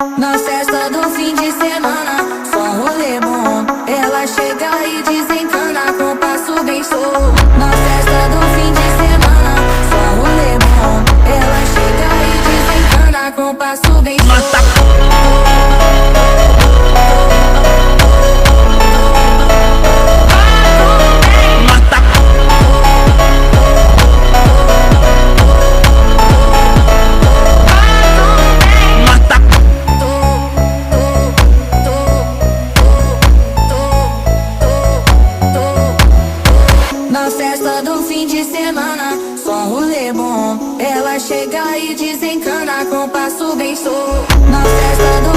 Na festa do fim de semana, só rolê bom. Ela chega e desencana com passo bem solto. Na festa do fim de semana, só rolê bom. Ela chega e desencana com passo bem solto. Na festa do fim de semana, só rolê bom. Ela chega e desencana com passo bem solto. Na festa do